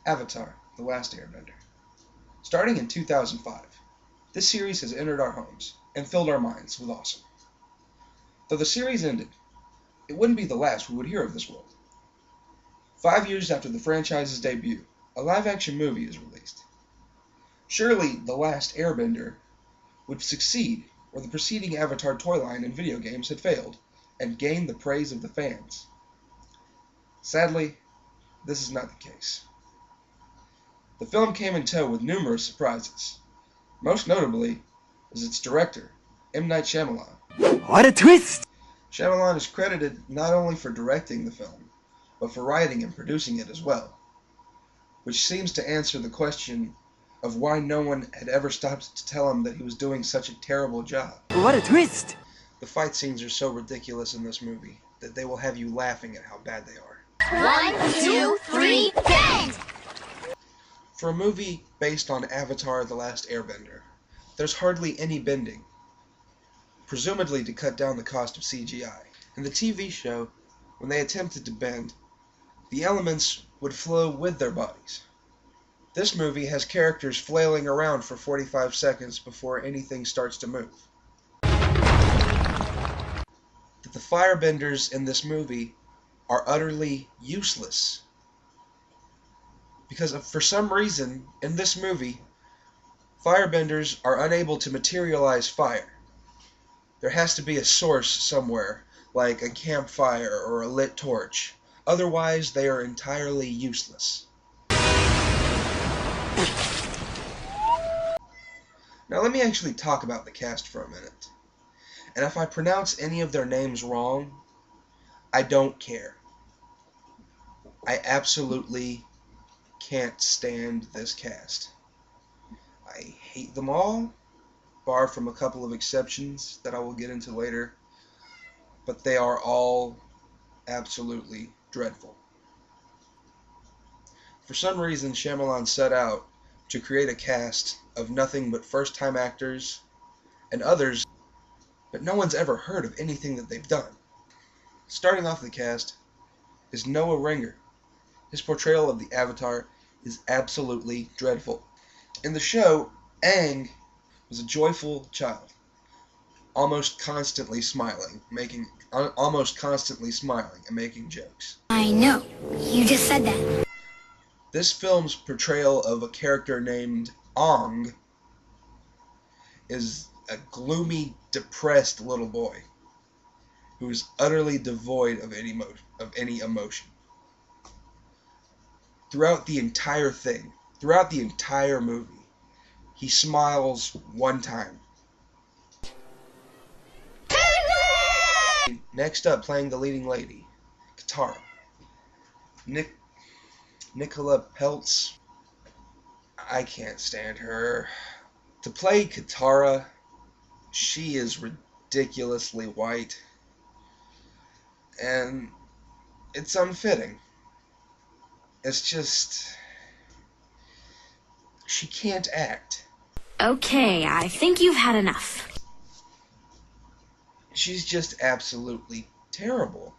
Avatar: The Last Airbender. Starting in 2005, this series has entered our homes and filled our minds with awesome. Though the series ended, it wouldn't be the last we would hear of this world. 5 years after the franchise's debut, a live-action movie is released. Surely, The Last Airbender would succeed where the preceding Avatar toy line and video games had failed, and gain the praise of the fans. Sadly, this is not the case. The film came in tow with numerous surprises. Most notably is its director, M. Night Shyamalan. What a twist! Shyamalan is credited not only for directing the film, but for writing and producing it as well, which seems to answer the question of why no one had ever stopped to tell him that he was doing such a terrible job. What a twist! The fight scenes are so ridiculous in this movie that they will have you laughing at how bad they are. 1, 2, 3, bang! For a movie based on Avatar: The Last Airbender, there's hardly any bending, presumably to cut down the cost of CGI. In the TV show, when they attempted to bend, the elements would flow with their bodies. This movie has characters flailing around for 45 seconds before anything starts to move. That the firebenders in this movie are utterly useless. Because for some reason, in this movie, firebenders are unable to materialize fire. There has to be a source somewhere, like a campfire or a lit torch. Otherwise, they are entirely useless. Now let me actually talk about the cast for a minute. And if I pronounce any of their names wrong, I don't care. I absolutely can't stand this cast. I hate them all, bar from a couple of exceptions that I will get into later, but they are all absolutely dreadful. For some reason, Shyamalan set out to create a cast of nothing but first-time actors and others, but no one's ever heard of anything that they've done. Starting off the cast is Noah Ringer. His portrayal of the Avatar is absolutely dreadful. In the show, Aang was a joyful child, almost constantly smiling and making jokes. I know. You just said that. This film's portrayal of a character named Aang is a gloomy, depressed little boy who is utterly devoid of any emotion. Throughout the entire movie, he smiles one time. Next up, playing the leading lady, Katara. Nicola Peltz. I can't stand her. To play Katara, she is ridiculously white, and it's unfitting. It's just, she can't act. Okay, I think you've had enough. She's just absolutely terrible.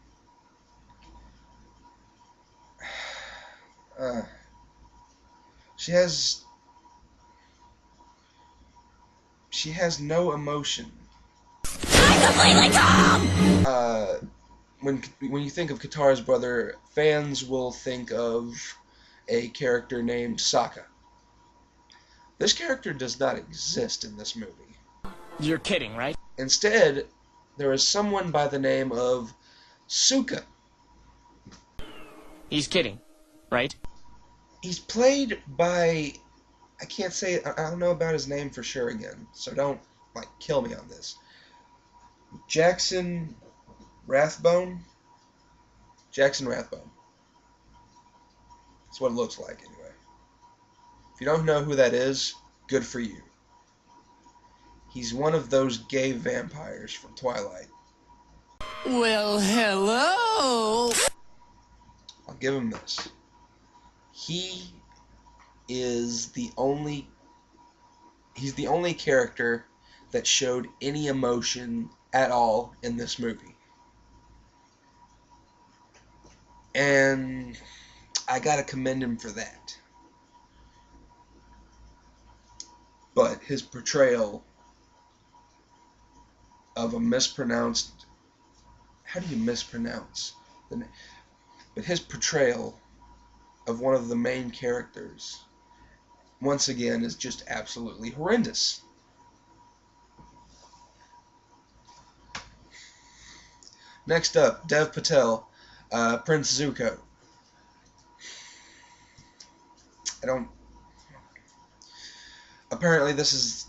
She has no emotion. I'm completely calm! When you think of Katara's brother, fans will think of a character named Sokka. This character does not exist in this movie. You're kidding, right? Instead, there is someone by the name of Sokka. He's kidding, right? He's played by, I don't know about his name for sure again, so don't, kill me on this. Jackson Rathbone? Jackson Rathbone. That's what it looks like, anyway. If you don't know who that is, good for you. He's one of those gay vampires from Twilight. Well, hello! I'll give him this. He is the only character that showed any emotion at all in this movie. And I gotta commend him for that. but his portrayal of a mispronounced... How do you mispronounce the name? But his portrayal of one of the main characters, once again, is just absolutely horrendous. Next up, Dev Patel, Prince Zuko. Apparently this is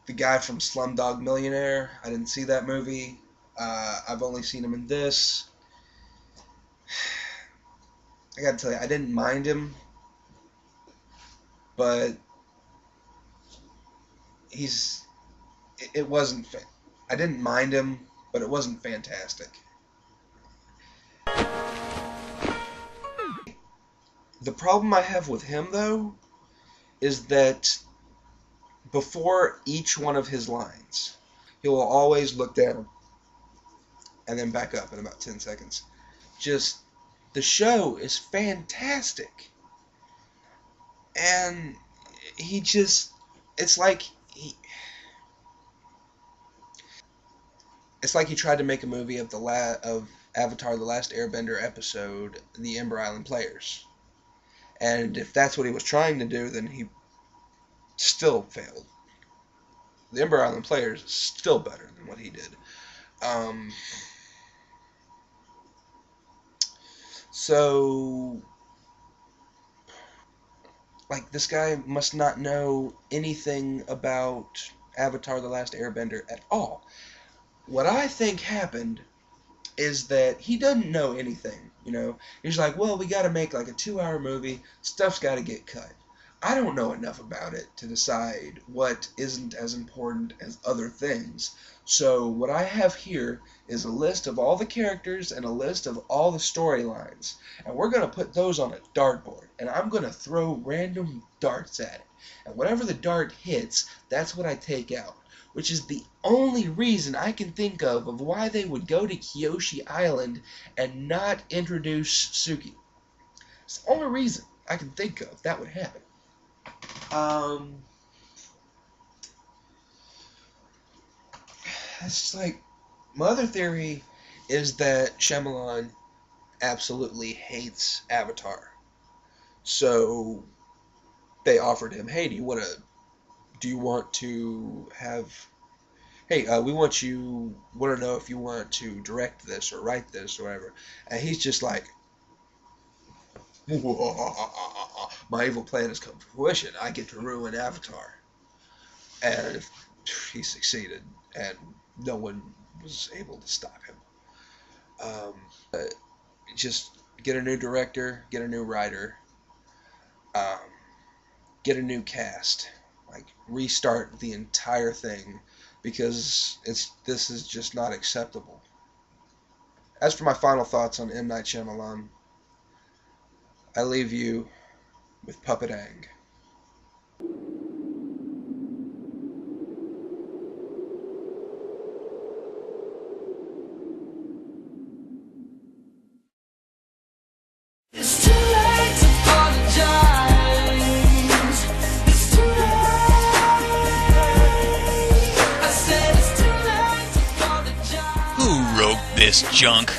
the guy from Slumdog Millionaire. I didn't see that movie. I've only seen him in this. I gotta tell you, I didn't mind him, but it wasn't, I didn't mind him, but it wasn't fantastic. The problem I have with him, though, is that before each one of his lines, he will always look down and then back up in about 10 seconds. Just, the show is fantastic. And he just, it's like he tried to make a movie of of Avatar: The Last Airbender episode, The Ember Island Players. And if that's what he was trying to do, then he still failed. The Ember Island Players is still better than what he did. So, like, this guy must not know anything about Avatar: The Last Airbender at all. What I think happened is that he doesn't know anything, you know. He's like, well, we got to make like a 2-hour movie. Stuff's got to get cut. I don't know enough about it to decide what isn't as important as other things. So what I have here is a list of all the characters and a list of all the storylines. And we're going to put those on a dartboard. And I'm going to throw random darts at it. And whatever the dart hits, that's what I take out. Which is the only reason I can think of why they would go to Kyoshi Island and not introduce Suki. It's the only reason I can think of that would happen. It's just like, my other theory is that Shyamalan absolutely hates Avatar. So they offered him, hey, do you want to have, hey, we want to know if you want to direct this or write this or whatever. And he's just like, my evil plan has come to fruition. I get to ruin Avatar. And he succeeded, and no one was able to stop him. Just get a new director, get a new writer, get a new cast. Like, restart the entire thing, because this is just not acceptable. As for my final thoughts on M. Night Shyamalan, I leave you with Puppet Ang. It's too late to apologize. It's too late. I said it's too late to apologize. Who wrote this junk?